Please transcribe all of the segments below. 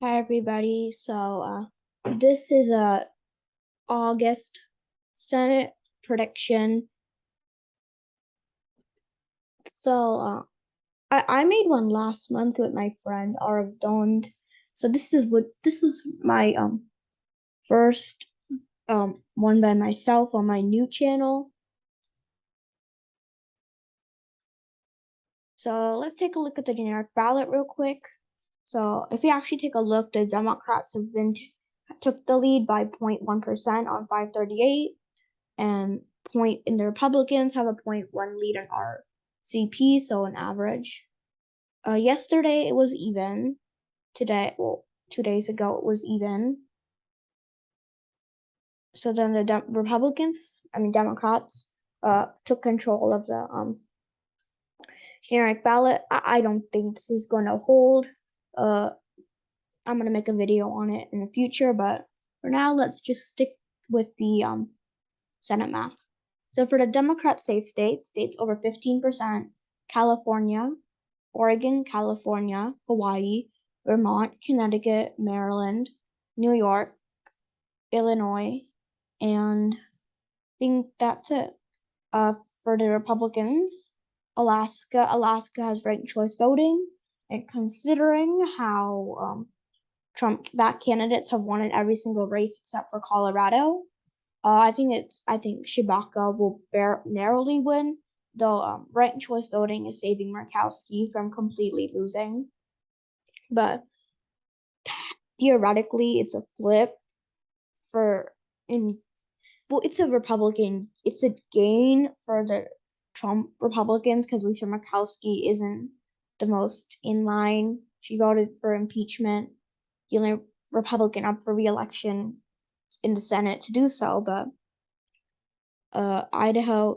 Hi everybody. This is a August Senate prediction. So I made one last month with my friend Arvdond. So this is my first one by myself on my new channel. So let's take a look at the generic ballot real quick. So if you actually take a look, the Democrats have took the lead by 0.1% on 538. And the Republicans have a 0.1 lead in RCP, so an average. Yesterday it was even. Today, well, 2 days ago it was even. So then the Democrats, took control of the generic ballot. I don't think this is going to hold. Uh, I'm gonna make a video on it in the future, but for now, let's just stick with the Senate map. So for the Democrat safe states over 15%, California, Oregon, California, Hawaii, Vermont, Connecticut, Maryland, New York, Illinois, and I think that's it. For the Republicans, Alaska has ranked choice voting, and considering how Trump-backed candidates have won in every single race except for Colorado, I think Shibaka will narrowly win, though ranked choice voting is saving Murkowski from completely losing. But theoretically, it's a flip for in well, it's a gain for the Trump Republicans because Lisa Murkowski isn't the most in line. She voted for impeachment, the only Republican up for re-election in the Senate to do so, but Idaho,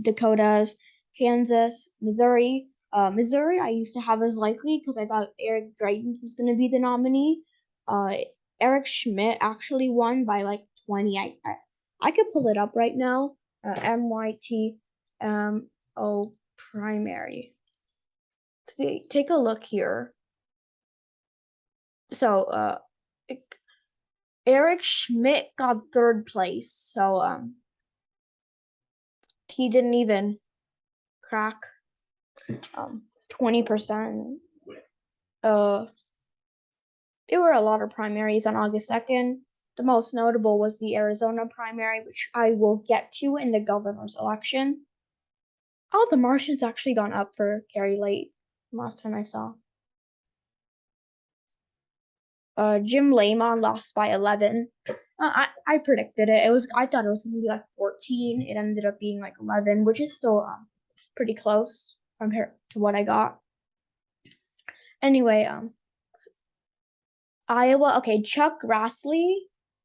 Dakotas, Kansas, Missouri. Missouri, I used to have as likely because I thought Eric Drayton was going to be the nominee. Uh, Eric Schmidt actually won by like 20. I could pull it up right now. MYTMO primary. Take a look here. So, Eric Schmidt got third place. So, he didn't even crack 20%. Uh, there were a lot of primaries on August 2nd. The most notable was the Arizona primary, which I will get to in the governor's election. Oh, the Martian's actually gone up for Carrie Late last time I saw. Jim Lamon lost by 11. I predicted it. I thought it was gonna be like 14. It ended up being like 11, which is still pretty close compared to what I got. Anyway, Iowa. Okay, Chuck Grassley.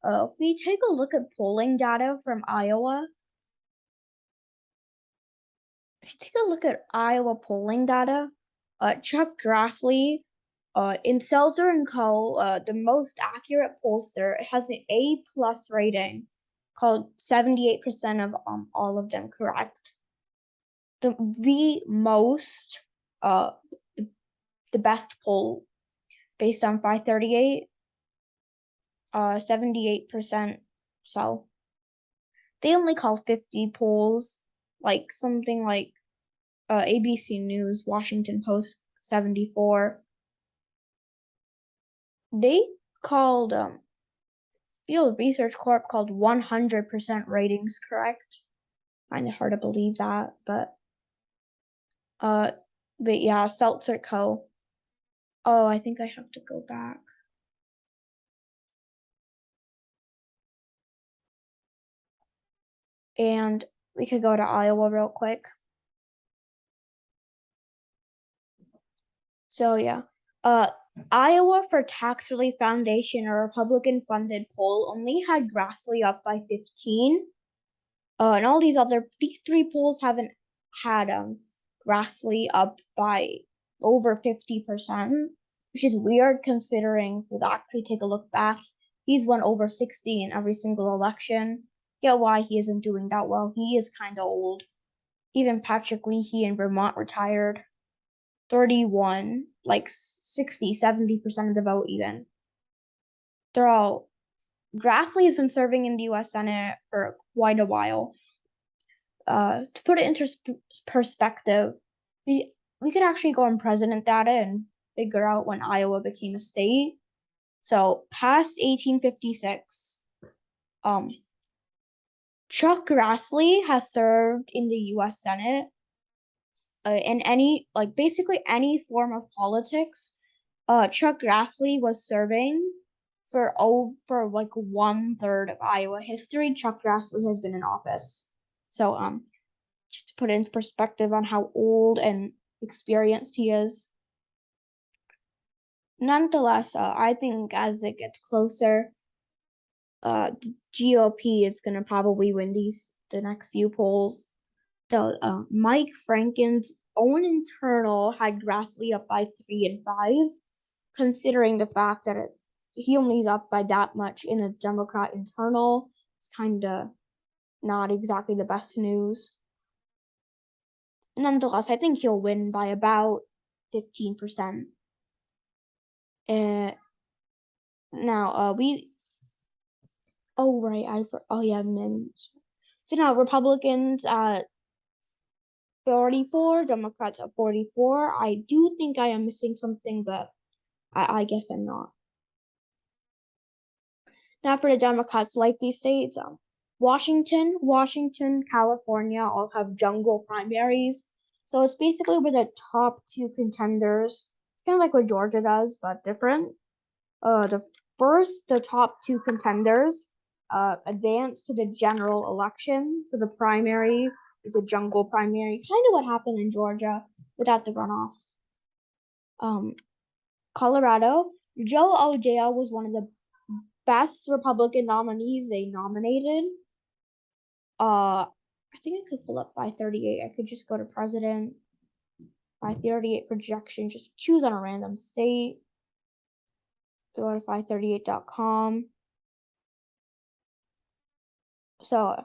If we take a look at polling data from Iowa, polling data, Chuck Grassley, in Seltzer and Co., the most accurate pollster, has an A plus rating, called 78% of all of them correct. The most the best poll based on 538, 78%. So they only call 50 polls, like something like ABC News, Washington Post 74. They called Field Research Corp called 100% ratings correct. Kind of hard to believe that, but yeah, Seltzer Co. Oh, I think I have to go back. And we could go to Iowa real quick. So yeah, Iowa for Tax Relief Foundation, a Republican-funded poll, only had Grassley up by 15. And all these three polls haven't had Grassley up by over 50%, which is weird considering if we actually take a look back, he's won over 60 in every single election. Get why he isn't doing that well. He is kind of old. Even Patrick Leahy in Vermont retired. 31, like 60, 70% of the vote even. They're all Grassley has been serving in the US Senate for quite a while. To put it into perspective, we could actually go on president data and figure out when Iowa became a state. So past 1856, Chuck Grassley has served in the U.S. Senate in any basically any form of politics. Chuck Grassley was serving for like 1/3 of Iowa history. Chuck Grassley has been in office. So just to put it into perspective on how old and experienced he is. Nonetheless, I think as it gets closer, the GOP is gonna probably win the next few polls. So Mike Franken's own internal had Grassley up by 3 and 5, considering the fact that he only is up by that much in a Democrat internal. It's kind of not exactly the best news. Nonetheless, I think he'll win by about 15%. Now so now Republicans at 44, Democrats at 44. I do think I am missing something, but I guess I'm not. Now for the Democrats, likely states, Washington, California all have jungle primaries. So it's basically where the top 2 contenders. It's kind of like what Georgia does, but different. The top 2 contenders advance to the general election. So the primary is a jungle primary, kind of what happened in Georgia without the runoff. Colorado, Joe O'Dea was one of the best Republican nominees they nominated. I think I could pull up by 38. I could just go to president by 38 projection, just choose on a random state. Go to 538.com. So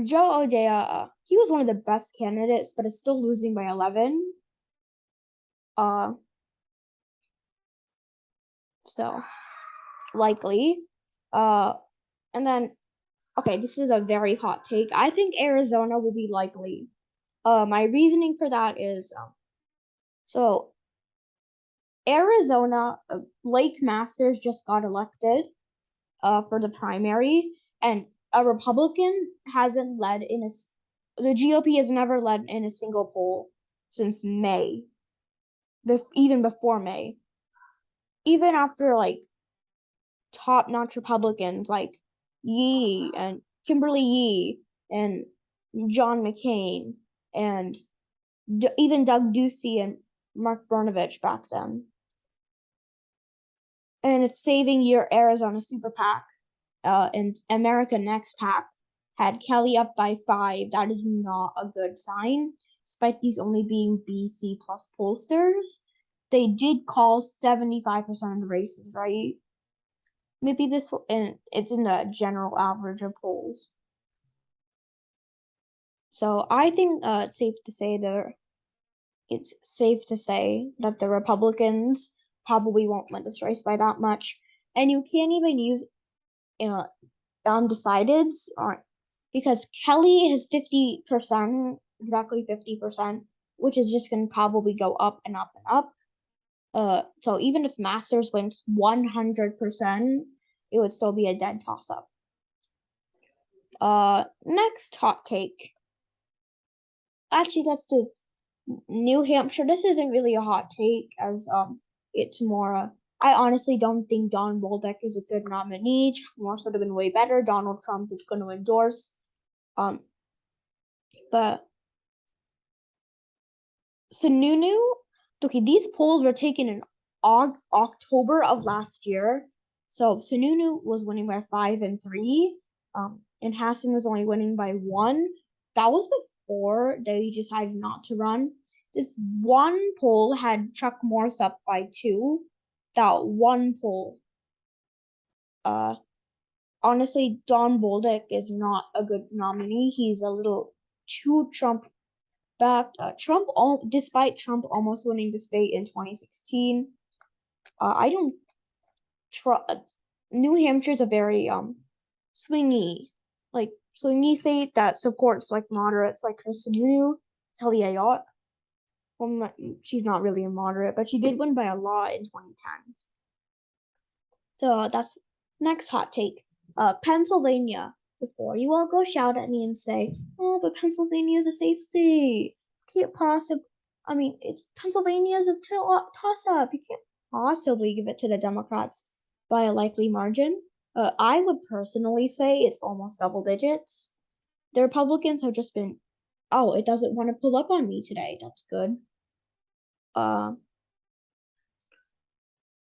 Joe O'Dea, he was one of the best candidates, but is still losing by 11. So likely. And then, okay, this is a very hot take. I think Arizona will be likely. My reasoning for that is, so Arizona, Blake Masters just got elected, for the primary, and a Republican hasn't led the GOP has never led in a single poll since May, even before May. Even after top-notch Republicans like Yee and Kimberly Yee and John McCain and even Doug Ducey and Mark Brnovich back then. And if Saving Your Arizona Super PAC and America Next PAC had Kelly up by 5, that is not a good sign. Despite these only being BC plus pollsters, they did call 75% of the races, right? Maybe it's in the general average of polls. So I think it's safe to say that the Republicans probably won't win this race by that much. And you can't even use undecideds because Kelly has 50%, exactly 50%, which is just going to probably go up and up and up. So even if Masters wins 100%, it would still be a dead toss-up. Next hot take. Actually, let's do New Hampshire. This isn't really a hot take, as it's more. I honestly don't think Don Bolduc is a good nominee. Chuck Norris would have been way better. Donald Trump is going to endorse. But Sununu. Okay, these polls were taken in October of last year. So Sununu was winning by 5 and 3. And Hassan was only winning by 1. That was before they decided not to run. This one poll had Chuck Norris up by 2. That one poll. Honestly, Don Bolduc is not a good nominee. He's a little too Trump fact, despite Trump almost winning the state in 2016, I don't New Hampshire's a very swingy, swingy state that supports like moderates like Kristen Talia. Well, she's not really a moderate, but she did win by a lot in 2010. So that's next hot take. Pennsylvania. Before you all go shout at me and say, "Oh, but Pennsylvania is a safe state. Can't possibly." I mean, Pennsylvania is a toss-up. You can't possibly give it to the Democrats by a likely margin. I would personally say it's almost double digits. The Republicans have just been, oh, it doesn't want to pull up on me today. That's good.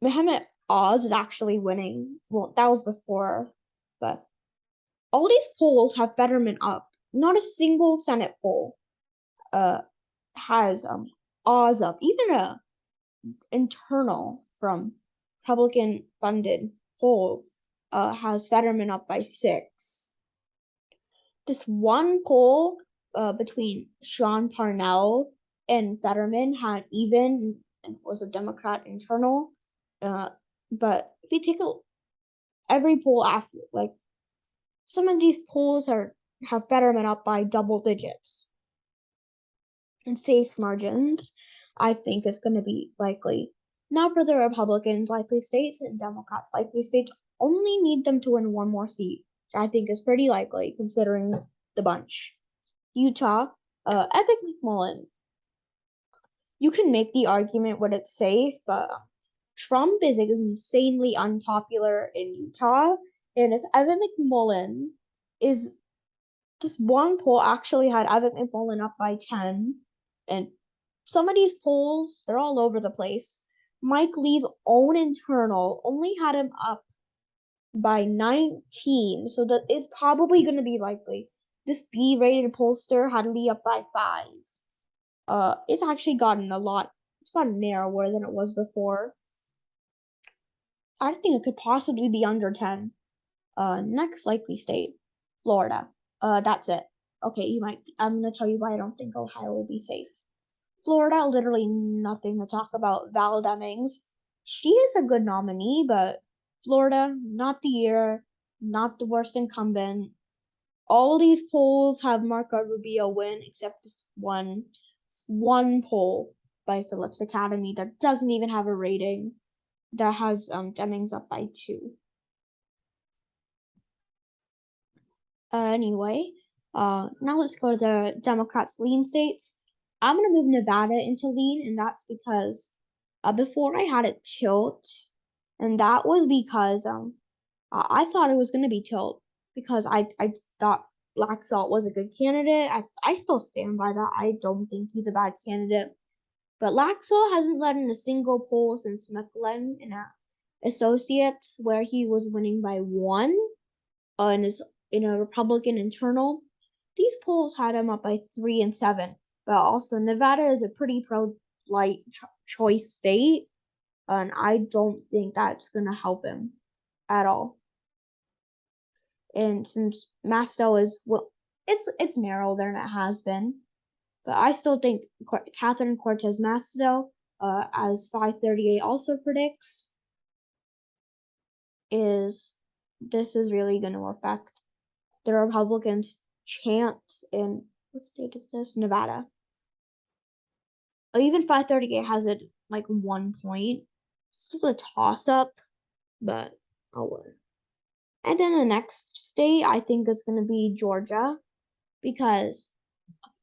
Mehmet Oz is actually winning. Well, that was before, but all these polls have Fetterman up. Not a single Senate poll has Oz up. Even a internal from Republican funded poll has Fetterman up by 6. Just one poll between Sean Parnell and Fetterman had even and was a Democrat internal. But if you take every poll after, like, some of these polls have Fetterman up by double digits. And safe margins, I think is going to be likely. Now for the Republicans, likely states, and Democrats, likely states, only need them to win one more seat, which I think is pretty likely considering the bunch. Utah, Epic McMullen. You can make the argument when it's safe, but Trump is insanely unpopular in Utah, and if Evan McMullen is just one poll actually had Evan McMullen up by 10, and some of these polls, they're all over the place. Mike Lee's own internal only had him up by 19, so that it's probably going to be likely. This B-rated pollster had Lee up by 5. It's actually gotten narrower than it was before. I think it could possibly be under 10. Next likely state, Florida. That's it. Okay, I'm gonna tell you why I don't think Ohio will be safe. Florida, literally nothing to talk about. Val Demings. She is a good nominee, but Florida, not the year, not the worst incumbent. All these polls have Marco Rubio win, except this one poll by Phillips Academy that doesn't even have a rating, that has Demings up by 2. Anyway, now let's go to the Democrats' lean states. I'm gonna move Nevada into lean, and that's because before I had it tilt, and that was because I thought it was gonna be tilt because I thought Black Salt was a good candidate. I still stand by that. I don't think he's a bad candidate, but Laxalt hasn't led in a single poll since McLean and Associates, where he was winning by 1 in a Republican internal. These polls had him up by 3 and 7. But also, Nevada is a pretty pro-light choice state, and I don't think that's going to help him at all. And since Mastel is, well, it's narrower than it has been, but I still think Catherine Cortez Mastel, as 538 also predicts, this is really going to affect the Republicans' chance in, what state is this? Nevada. Even 538 has it like 1 point. Still a toss up, but I'll win. And then the next state I think is going to be Georgia, because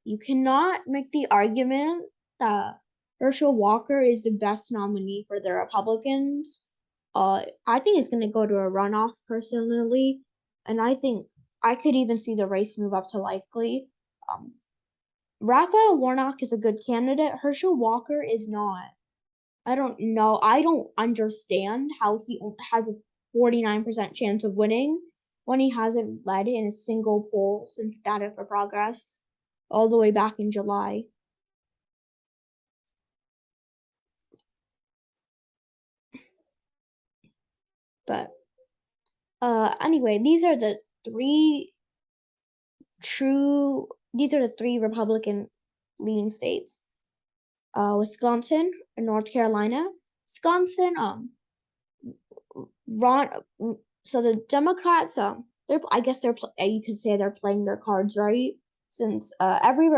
you cannot make the argument that Herschel Walker is the best nominee for the Republicans. I think it's going to go to a runoff personally, and I think I could even see the race move up to likely. Raphael Warnock is a good candidate. Herschel Walker is not. I don't know. I don't understand how he has a 49% chance of winning when he hasn't led in a single poll since Data for Progress all the way back in July. But anyway, these are the three Republican lean states. Wisconsin and North Carolina. Wisconsin, Ron. So the Democrats, I guess you could say they're playing their cards right, since every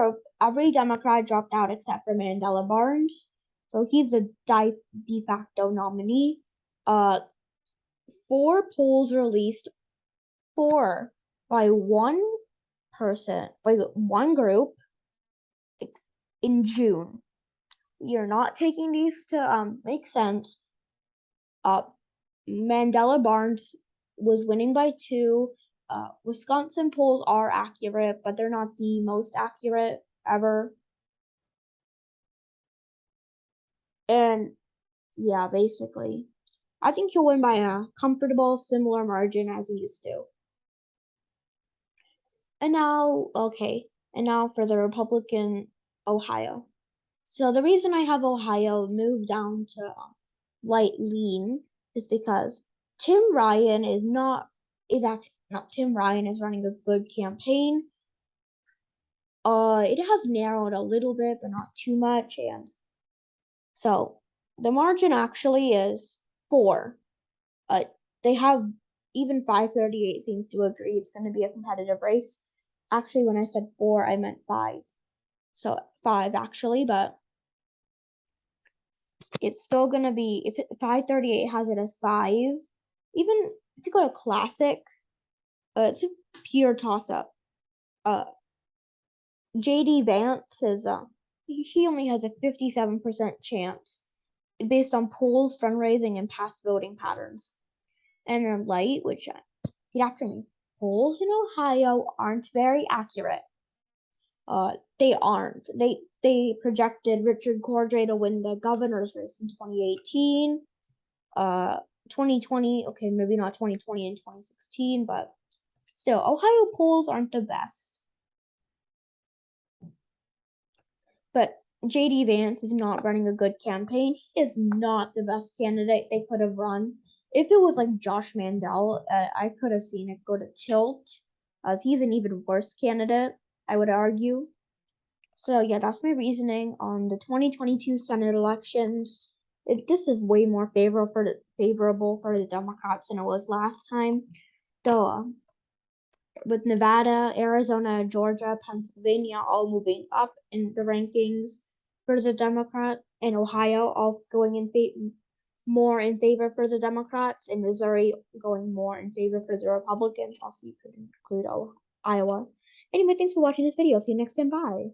Democrat dropped out except for Mandela Barnes, so he's the de facto nominee. 4 polls released, 4 by one person, by one group, in June. You're not taking these to make sense. Mandela Barnes was winning by 2. Wisconsin polls are accurate, but they're not the most accurate ever. And yeah, basically, I think he'll win by a comfortable, similar margin as he used to. And now for the Republican Ohio. So the reason I have Ohio moved down to light lean is because Tim Ryan is running a good campaign. It has narrowed a little bit, but not too much, and so the margin actually is 4. They have even 538 seems to agree it's going to be a competitive race. Actually, when I said 4, I meant 5. So 5 actually, but it's still going to be, if 538 has it as 5, even if you go to classic, it's a pure toss-up. JD Vance is, he only has a 57% chance based on polls, fundraising, and past voting patterns. And in light, which, get after me, polls in Ohio aren't very accurate. They aren't. They projected Richard Cordray to win the governor's race in 2018. 2020, okay, maybe not 2020 and 2016, but still, Ohio polls aren't the best. But JD Vance is not running a good campaign. He is not the best candidate they could have run. If it was like Josh Mandel, I could have seen it go to tilt, as he's an even worse candidate, I would argue. So yeah, that's my reasoning on the 2022 Senate elections. This is way more favorable for the Democrats than it was last time. Though, with Nevada, Arizona, Georgia, Pennsylvania all moving up in the rankings for the Democrat, and Ohio all going more in favor for the Democrats, and Missouri going more in favor for the Republicans. Also, you could include Iowa. Anyway, thanks for watching this video. See you next time. Bye.